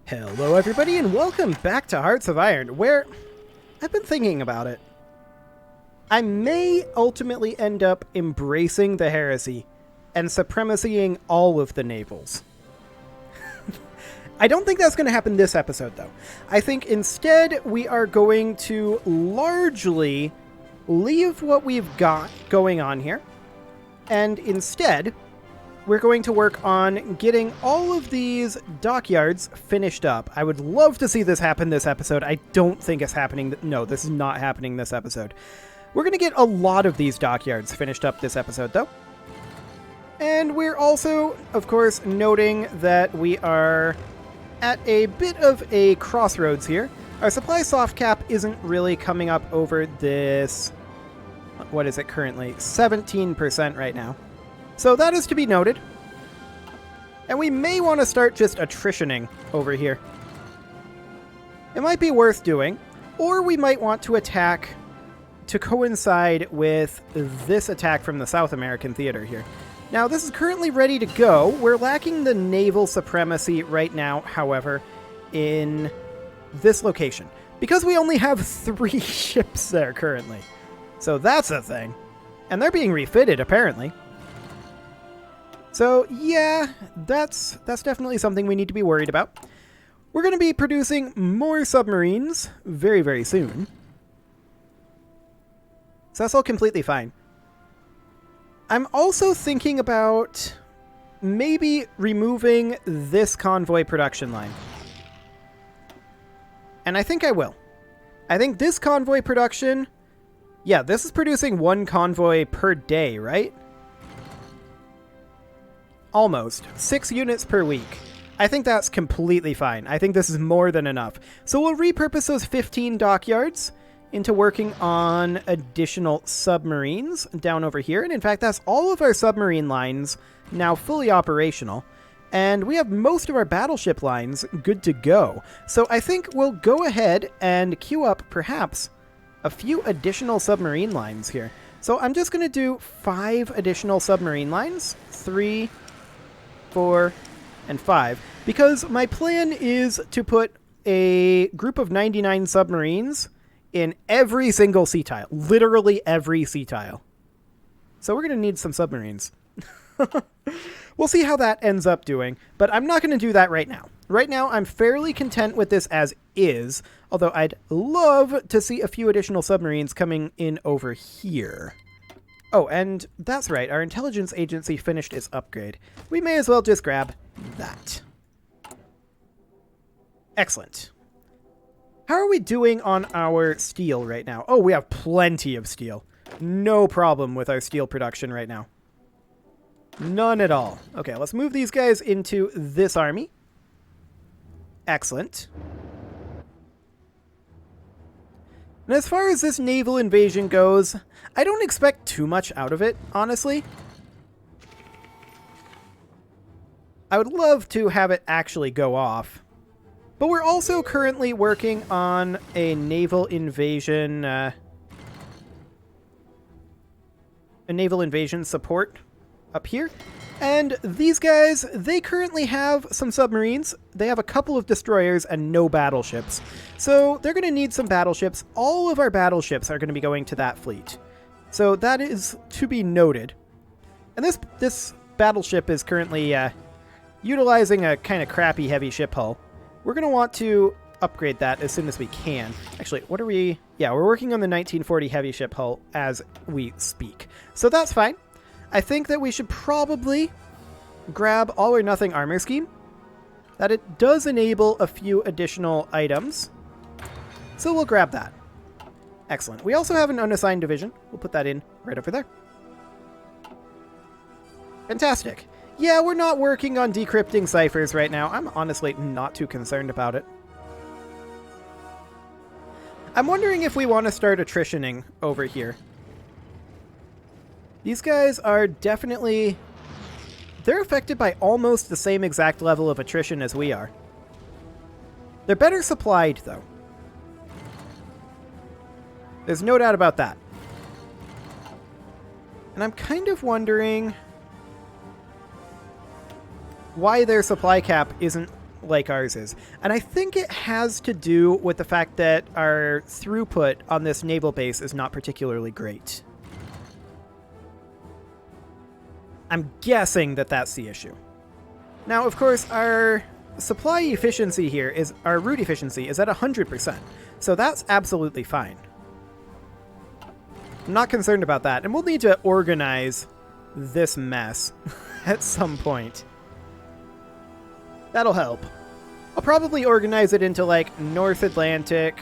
Hello everybody and welcome back to Hearts of Iron, where I've been thinking about it. I may ultimately end up embracing the heresy and supremacying all of the navals. I don't think that's going to happen this episode though. I think instead we are going to largely leave what we've got going on here, and instead we're going to work on getting all of these dockyards finished up. I would love to see this happen this episode. I don't think it's happening. No, this is not happening this episode. We're going to get a lot of these dockyards finished up this episode, though. And we're also, of course, noting that we are at a bit of a crossroads here. Our supply soft cap isn't really coming up over this... What is it currently? 17% right now. So that is to be noted. And we may want to start just attritioning over here. It might be worth doing, or we might want to attack to coincide with this attack from the South American theater here. Now, this is currently ready to go. We're lacking the naval supremacy right now, however, in this location, because we only have 3 ships there currently. So that's a thing. And they're being refitted, apparently. So, yeah, that's definitely something we need to be worried about. We're going to be producing more submarines very, very soon. So that's all completely fine. I'm also thinking about maybe removing this convoy production line. And I think I will. I think this convoy production... Yeah, this is producing 1 convoy per day, right? Almost. 6 units per week. I think that's completely fine. I think this is more than enough. So we'll repurpose those 15 dockyards into working on additional submarines down over here. And in fact, that's all of our submarine lines now fully operational. And we have most of our battleship lines good to go. So I think we'll go ahead and queue up perhaps a few additional submarine lines here. So I'm just going to do 5 additional submarine lines. 3, 4, and 5. Because my plan is to put a group of 99 submarines in every single sea tile. Literally every sea tile. So we're going to need some submarines. We'll see how that ends up doing, but I'm not going to do that right now. Right now, I'm fairly content with this as is, although I'd love to see a few additional submarines coming in over here. Oh, and that's right, our intelligence agency finished its upgrade. We may as well just grab that. Excellent. How are we doing on our steel right now? Oh, we have plenty of steel. No problem with our steel production right now. None at all. Okay, let's move these guys into this army. Excellent. And as far as this naval invasion goes, I don't expect too much out of it, honestly. I would love to have it actually go off. But we're also currently working on a naval invasion... a naval invasion support up here. And these guys, they currently have some submarines. They have a couple of destroyers and no battleships. So they're going to need some battleships. All of our battleships are going to be going to that fleet. So that is to be noted. And this battleship is currently utilizing a kind of crappy heavy ship hull. We're going to want to upgrade that as soon as we can. Actually, what are we... Yeah, we're working on the 1940 heavy ship hull as we speak. So that's fine. I think that we should probably grab all or nothing armor scheme. That it does enable a few additional items. So we'll grab that. Excellent. We also have an unassigned division. We'll put that in right over there. Fantastic. Yeah, we're not working on decrypting ciphers right now. I'm honestly not too concerned about it. I'm wondering if we want to start attritioning over here. These guys are definitely... They're affected by almost the same exact level of attrition as we are. They're better supplied, though. There's no doubt about that. And I'm kind of wondering why their supply cap isn't like ours is. And I think it has to do with the fact that our throughput on this naval base is not particularly great. I'm guessing that that's the issue. Now, of course, our supply efficiency here is, our route efficiency is at 100%. So that's absolutely fine. I'm not concerned about that. And we'll need to organize this mess at some point. That'll help. I'll probably organize it into like North Atlantic,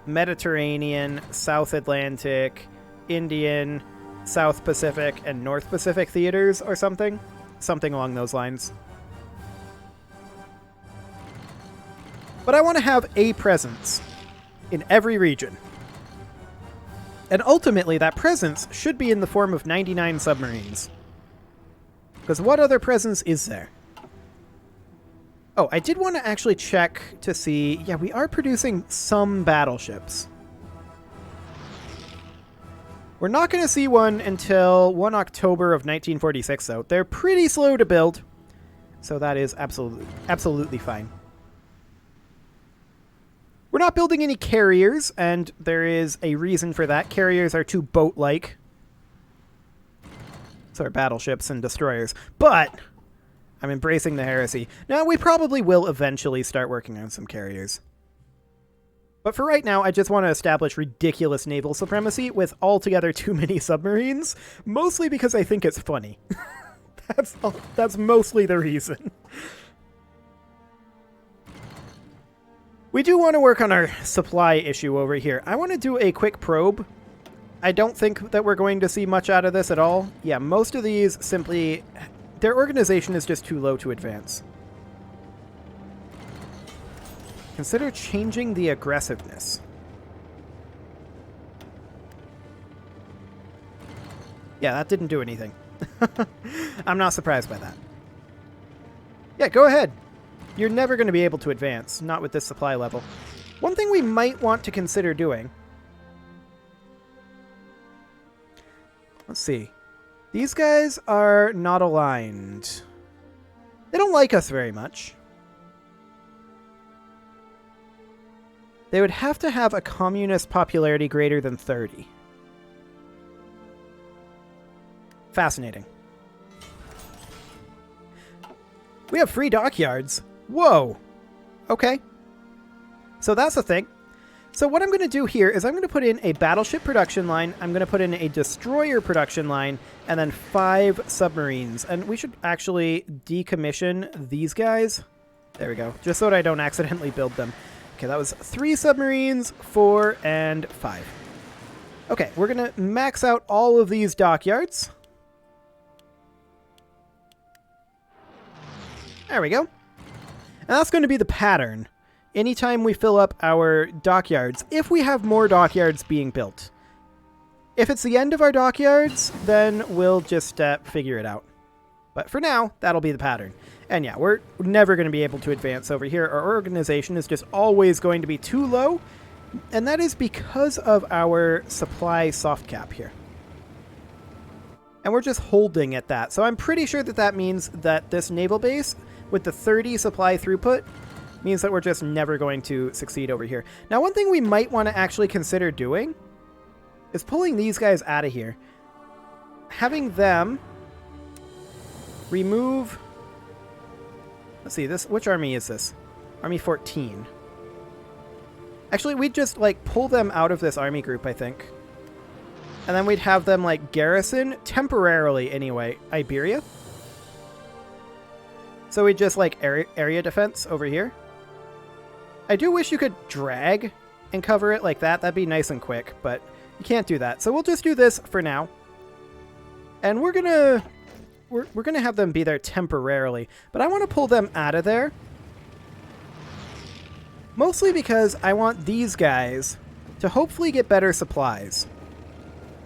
Mediterranean, South Atlantic, Indian, South Pacific, and North Pacific theaters or something. Something along those lines. But I want to have a presence in every region. And ultimately, that presence should be in the form of 99 submarines. Because what other presence is there? Oh, I did want to actually check to see... Yeah, we are producing some battleships. We're not going to see one until 1 October of 1946, though. They're pretty slow to build. So that is absolutely fine. We're not building any carriers, and there is a reason for that. Carriers are too boat-like. So are battleships and destroyers. But I'm embracing the heresy. Now, we probably will eventually start working on some carriers. But for right now, I just want to establish ridiculous naval supremacy with altogether too many submarines, mostly because I think it's funny. That's mostly the reason. We do want to work on our supply issue over here. I want to do a quick probe. I don't think that we're going to see much out of this at all. Yeah, most of these simply... Their organization is just too low to advance. Consider changing the aggressiveness. Yeah, that didn't do anything. I'm not surprised by that. Yeah, go ahead. You're never going to be able to advance, not with this supply level. One thing we might want to consider doing... Let's see. These guys are not aligned. They don't like us very much. They would have to have a communist popularity greater than 30. Fascinating. We have free dockyards. Whoa. Okay. So that's the thing. So what I'm going to do here is I'm going to put in a battleship production line, I'm going to put in a destroyer production line, and then 5 submarines. And we should actually decommission these guys. There we go. Just so that I don't accidentally build them. Okay, that was 3 submarines, 4, and 5. Okay, we're going to max out all of these dockyards. There we go. And that's going to be the pattern. Anytime we fill up our dockyards, if we have more dockyards being built. If it's the end of our dockyards, then we'll just figure it out. But for now, that'll be the pattern. And yeah, we're never going to be able to advance over here. Our organization is just always going to be too low. And that is because of our supply soft cap here. And we're just holding at that. So I'm pretty sure that that means that this naval base, with the 30 supply throughput, means that we're just never going to succeed over here. Now, one thing we might want to actually consider doing is pulling these guys out of here. Having them remove... Let's see, this. Which army is this? Army 14. Actually, we'd just, like, pull them out of this army group, I think. And then we'd have them, like, garrison, temporarily anyway, Iberia. So we'd just, like, area defense over here. I do wish you could drag and cover it like that. That'd be nice and quick, but you can't do that. So we'll just do this for now. And we're gonna have them be there temporarily, but I want to pull them out of there. Mostly because I want these guys to hopefully get better supplies.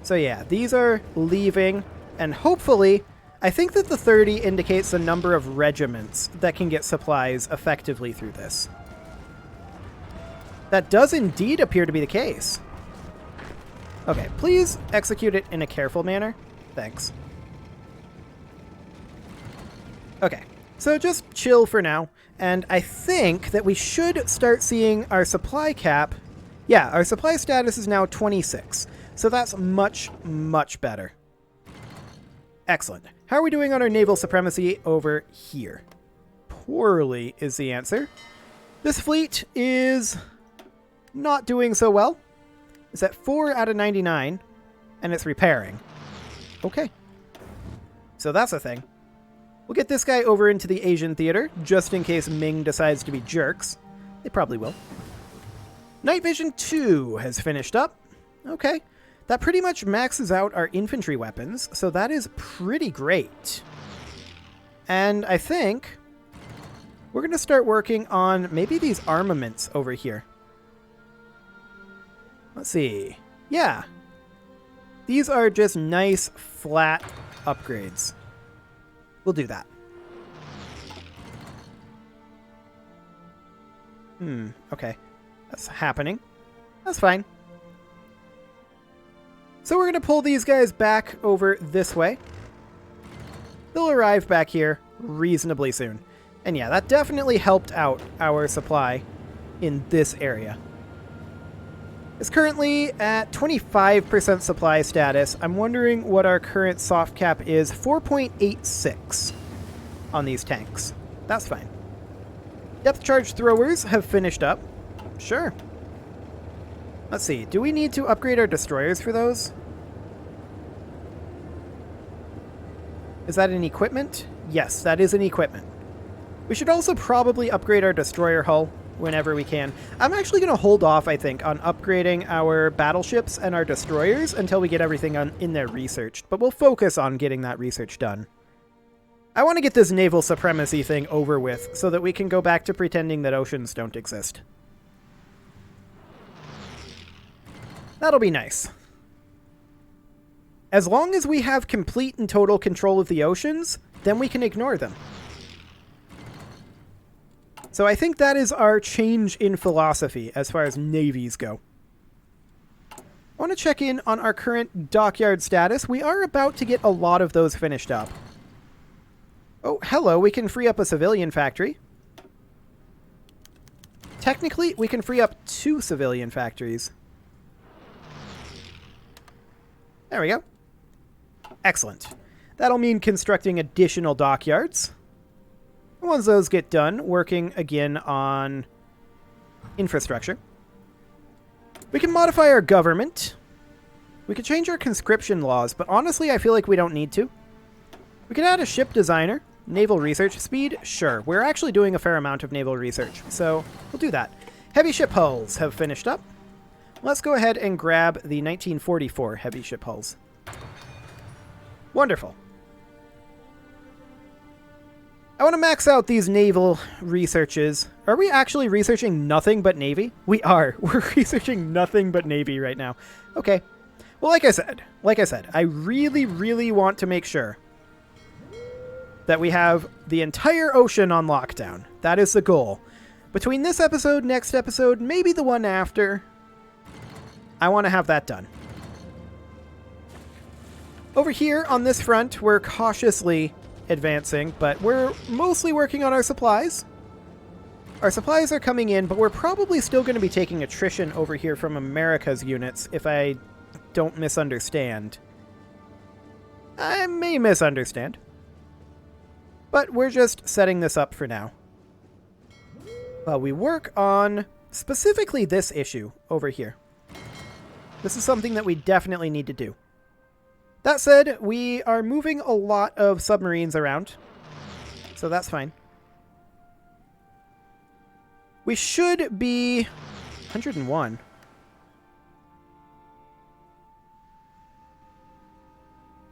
So yeah, these are leaving, and hopefully, I think that the 30 indicates the number of regiments that can get supplies effectively through this. That does indeed appear to be the case. Okay, please execute it in a careful manner. Thanks. Okay, So just chill for now, and I think that we should start seeing our supply cap. Yeah, our supply status is now 26, so that's much, much better. Excellent. How are we doing on our naval supremacy over here? Poorly is the answer. This fleet is not doing so well. It's at 4 out of 99, and it's repairing. Okay. So that's a thing. We'll get this guy over into the Asian theater, just in case Ming decides to be jerks. They probably will. Night Vision 2 has finished up. Okay. That pretty much maxes out our infantry weapons, so that is pretty great. And I think we're going to start working on maybe these armaments over here. Let's see. Yeah. These are just nice, flat upgrades. We'll do that. Okay. That's happening. That's fine. So we're going to pull these guys back over this way. They'll arrive back here reasonably soon. And yeah, that definitely helped out our supply in this area. It's currently at 25% supply status. I'm wondering what our current soft cap is. 4.86 on these tanks. That's fine. Depth charge throwers have finished up. Sure. Let's see. Do we need to upgrade our destroyers for those? Is that an equipment? Yes, that is an equipment. We should also probably upgrade our destroyer hull whenever we can. I'm actually going to hold off, I think, on upgrading our battleships and our destroyers until we get everything in there researched. But we'll focus on getting that research done. I want to get this naval supremacy thing over with so that we can go back to pretending that oceans don't exist. That'll be nice. As long as we have complete and total control of the oceans, then we can ignore them. So I think that is our change in philosophy as far as navies go. I want to check in on our current dockyard status. We are about to get a lot of those finished up. Oh, hello, we can free up a civilian factory. Technically, we can free up 2 civilian factories. There we go. Excellent. That'll mean constructing additional dockyards. Once those get done, working again on infrastructure. We can modify our government. We could change our conscription laws, but honestly, I feel like we don't need to. We can add a ship designer. Naval research speed? Sure. We're actually doing a fair amount of naval research, so we'll do that. Heavy ship hulls have finished up. Let's go ahead and grab the 1944 heavy ship hulls. Wonderful. I want to max out these naval researches. Are we actually researching nothing but Navy? We are. We're researching nothing but Navy right now. Okay. Well, like I said, I really, really want to make sure that we have the entire ocean on lockdown. That is the goal. Between this episode, next episode, maybe the one after, I want to have that done. Over here on this front, we're cautiously advancing, but we're mostly working on our supplies. Our supplies are coming in, but we're probably still going to be taking attrition over here from America's units, if I don't misunderstand. I may misunderstand. But we're just setting this up for now. Well, we work on specifically this issue over here. This is something that we definitely need to do. That said, we are moving a lot of submarines around, so that's fine. We should be 101.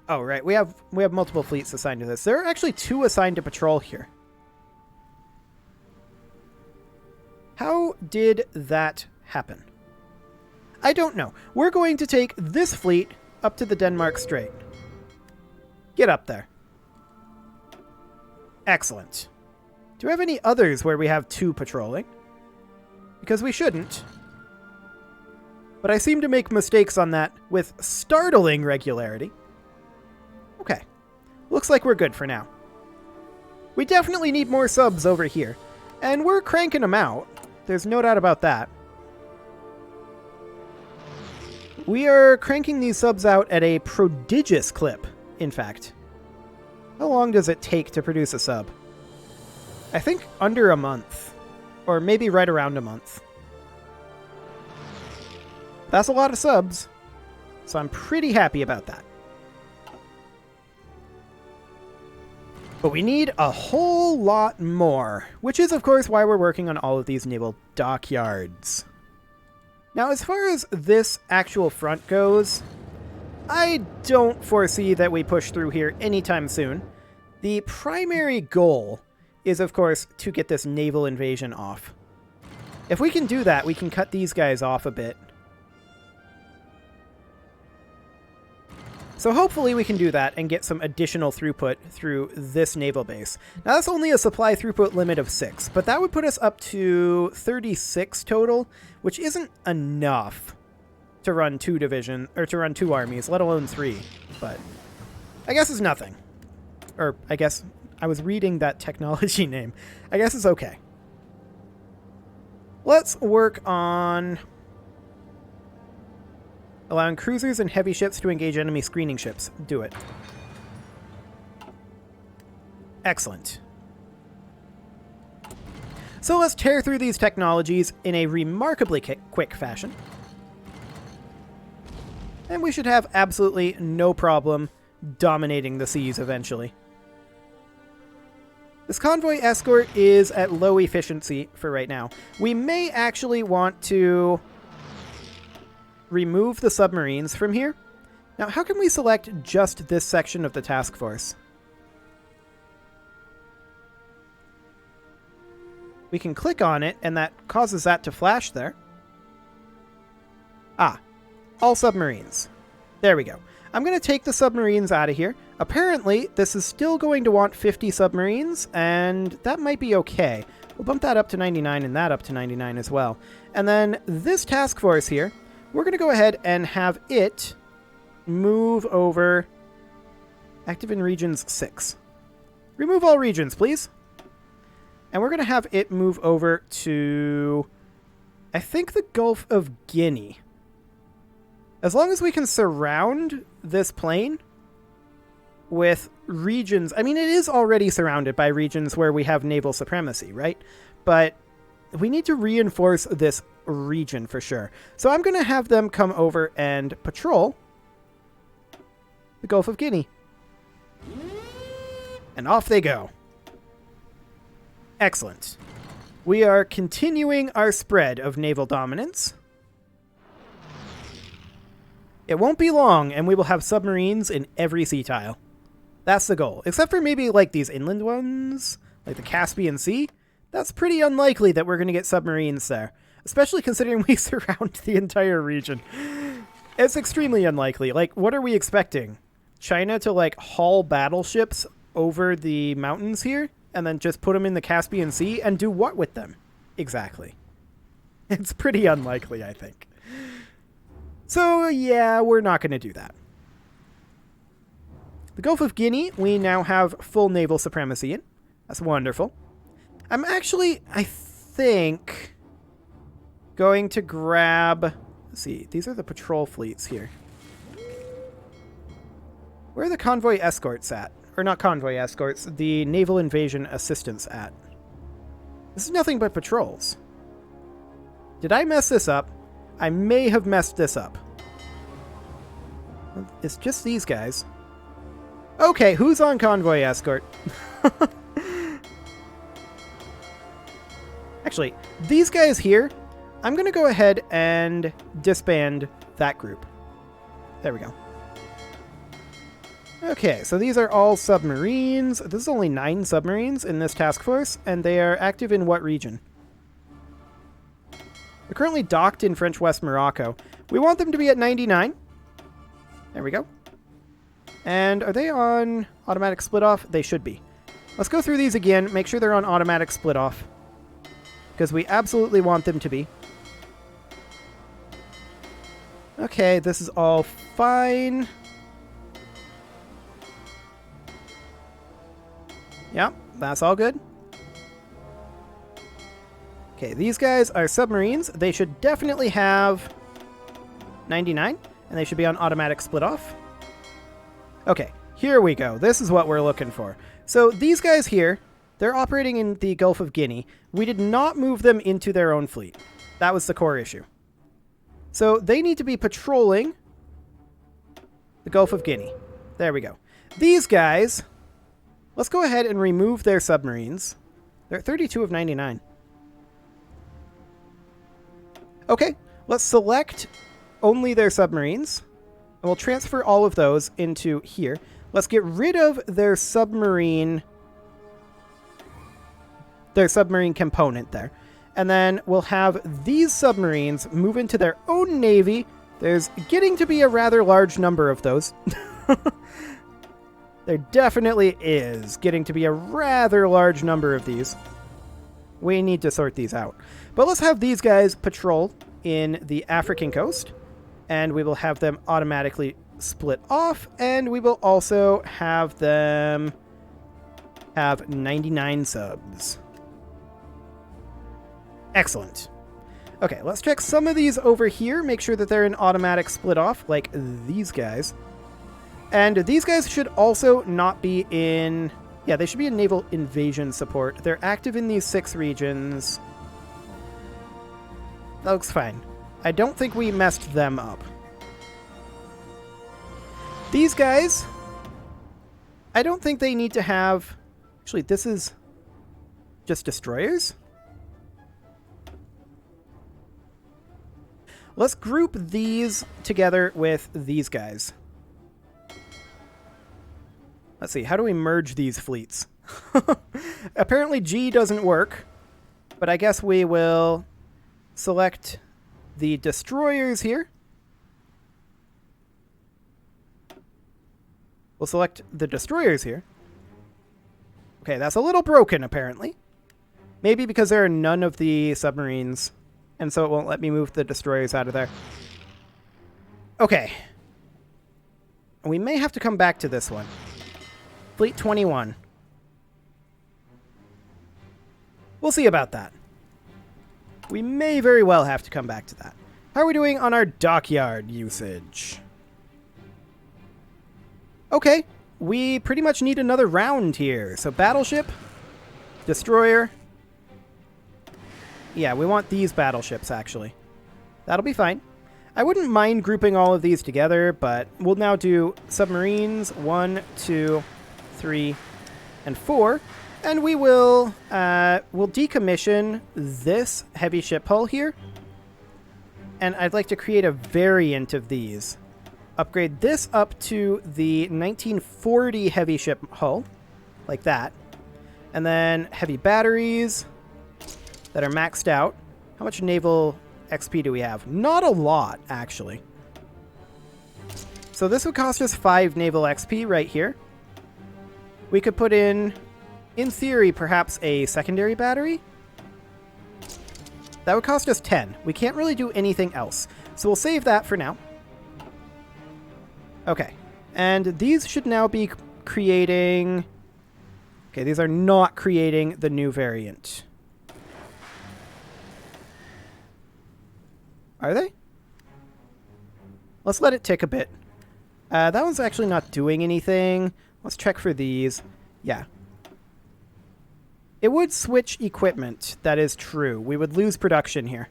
Oh, right. We have multiple fleets assigned to this. There are actually 2 assigned to patrol here. How did that happen? I don't know. We're going to take this fleet up to the Denmark Strait. Get up there. Excellent. Do we have any others where we have 2 patrolling? Because we shouldn't. But I seem to make mistakes on that with startling regularity. Okay. Looks like we're good for now. We definitely need more subs over here. And we're cranking them out. There's no doubt about that. We are cranking these subs out at a prodigious clip, in fact. How long does it take to produce a sub? I think under a month. Or maybe right around a month. That's a lot of subs. So I'm pretty happy about that. But we need a whole lot more, which is, of course, why we're working on all of these naval dockyards. Now, as far as this actual front goes, I don't foresee that we push through here anytime soon. The primary goal is, of course, to get this naval invasion off. If we can do that, we can cut these guys off a bit. So hopefully we can do that and get some additional throughput through this naval base. Now that's only a supply throughput limit of 6, but that would put us up to 36 total, which isn't enough to run 2 armies, let alone 3. But I guess it's nothing. Or I guess I was reading that technology name. I guess it's okay. Let's work on allowing cruisers and heavy ships to engage enemy screening ships. Do it. Excellent. So let's tear through these technologies in a remarkably quick fashion. And we should have absolutely no problem dominating the seas eventually. This convoy escort is at low efficiency for right now. We may actually want to remove the submarines from here. Now, how can we select just this section of the task force? We can click on it, and that causes that to flash there. Ah, all submarines. There we go. I'm going to take the submarines out of here. Apparently, this is still going to want 50 submarines, and that might be okay. We'll bump that up to 99 and that up to 99 as well. And then this task force here, we're going to go ahead and have it move over active in regions 6. Remove all regions, please. And we're going to have it move over to, I think, the Gulf of Guinea. As long as we can surround this plane with regions, I mean, it is already surrounded by regions where we have naval supremacy, right? But we need to reinforce this region for sure. So I'm going to have them come over and patrol the Gulf of Guinea. And off they go. Excellent. We are continuing our spread of naval dominance. It won't be long, and we will have submarines in every sea tile. That's the goal. Except for maybe like these inland ones, like the Caspian Sea. That's pretty unlikely that we're going to get submarines there. Especially considering we surround the entire region. It's extremely unlikely. Like, what are we expecting? China to, like, haul battleships over the mountains here? And then just put them in the Caspian Sea? And do what with them? Exactly. It's pretty unlikely, I think. So, yeah, we're not going to do that. The Gulf of Guinea, we now have full naval supremacy in. That's wonderful. I'm actually, I think, going to grab... Let's see, these are the patrol fleets here. Where are the convoy escorts at? Or not convoy escorts, the naval invasion assistance at? This is nothing but patrols. Did I mess this up? I may have messed this up. It's just these guys. Okay, who's on convoy escort? Actually, these guys here, I'm going to go ahead and disband that group. There we go. Okay, so these are all submarines. This is only 9 submarines in this task force, and they are active in what region? They're currently docked in French West Morocco. We want them to be at 99. There we go. And are they on automatic split off? They should be. Let's go through these again, make sure they're on automatic split off. Because we absolutely want them to be. Okay, this is all fine. Yeah, that's all good. Okay, these guys are submarines. They should definitely have 99, and they should be on automatic split off. Okay, here we go. This is what we're looking for. So these guys here, they're operating in the Gulf of Guinea. We did not move them into their own fleet. That was the core issue. So they need to be patrolling the Gulf of Guinea. There we go. These guys, let's go ahead and remove their submarines. They're 32 of 99. Okay, let's select only their submarines. And we'll transfer all of those into here. Let's get rid of their submarine component there. And then we'll have these submarines move into their own navy. There's getting to be a rather large number of those. There definitely is getting to be a rather large number of these. We need to sort these out. But let's have these guys patrol in the African coast. And we will have them automatically split off. And we will also have them have 99 subs. Excellent. Okay, let's check some of these over here. Make sure that they're in automatic split off, like these guys. And these guys should also not be in... Yeah, they should be in naval invasion support. They're active in these 6 regions. That looks fine. I don't think we messed them up. These guys, I don't think they need to have... Actually, this is just destroyers. Let's group these together with these guys. Let's see, how do we merge these fleets? Apparently G doesn't work, but I guess we will select the destroyers here. We'll select the destroyers here. Okay, that's a little broken, apparently. Maybe because there are none of the submarines, and so it won't let me move the destroyers out of there. Okay. We may have to come back to this one. Fleet 21. We'll see about that. We may very well have to come back to that. How are we doing on our dockyard usage? Okay, we pretty much need another round here. So battleship, destroyer. Yeah, we want these battleships, actually. That'll be fine. I wouldn't mind grouping all of these together, but we'll now do submarines 1, 2, 3, and 4. And we will we'll decommission this heavy ship hull here. And I'd like to create a variant of these. Upgrade this up to the 1940 heavy ship hull, like that. And then heavy batteries that are maxed out. How much naval XP do we have? Not a lot, actually. So this would cost us 5 naval XP right here. We could put in theory, perhaps a secondary battery. That would cost us 10. We can't really do anything else. So we'll save that for now. Okay. And these should now be creating... Okay, these are not creating the new variant. Are they? Let's let it tick a bit. That one's actually not doing anything. Let's check for these. Yeah. It would switch equipment. That is true. We would lose production here.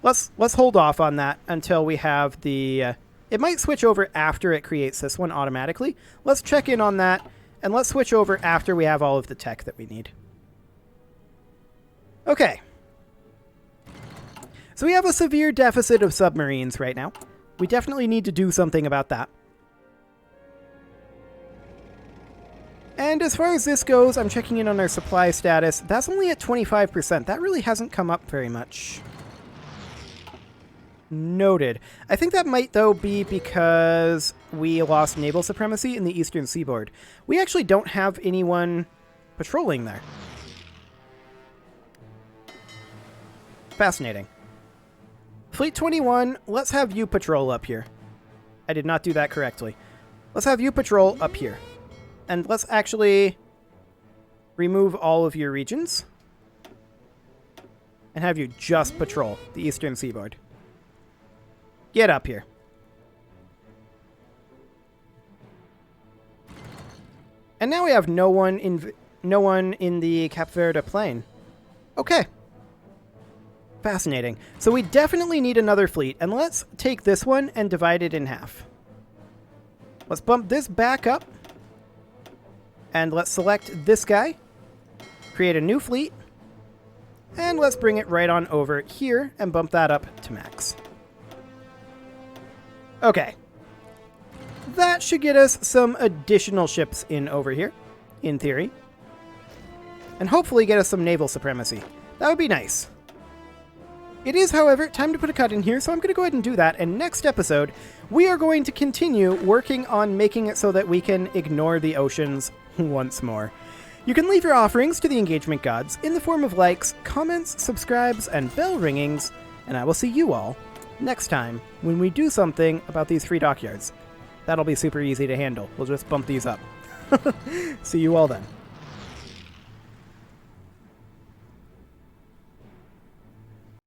Let's hold off on that until we have the... it might switch over after it creates this one automatically. Let's check in on that, and let's switch over after we have all of the tech that we need. Okay. So we have a severe deficit of submarines right now. We definitely need to do something about that. And as far as this goes, I'm checking in on our supply status. That's only at 25%. That really hasn't come up very much. Noted. I think that might, though, be because we lost naval supremacy in the eastern seaboard. We actually don't have anyone patrolling there. Fascinating. Fleet 21, let's have you patrol up here. I did not do that correctly. Let's have you patrol up here. And let's actually... remove all of your regions and have you just patrol the eastern seaboard. Get up here. And now we have no one in the Cap Verde plain. Okay. Fascinating. So we definitely need another fleet, and let's take this one and divide it in half. Let's bump this back up, and let's select this guy, create a new fleet, and let's bring it right on over here and bump that up to max. Okay. That should get us some additional ships in over here, in theory. And hopefully get us some naval supremacy. That would be nice. It is, however, time to put a cut in here, so I'm going to go ahead and do that. And next episode, we are going to continue working on making it so that we can ignore the oceans once more. You can leave your offerings to the engagement gods in the form of likes, comments, subscribes, and bell ringings, and I will see you all next time when we do something about these free dockyards. That'll be super easy to handle. We'll just bump these up. See you all then.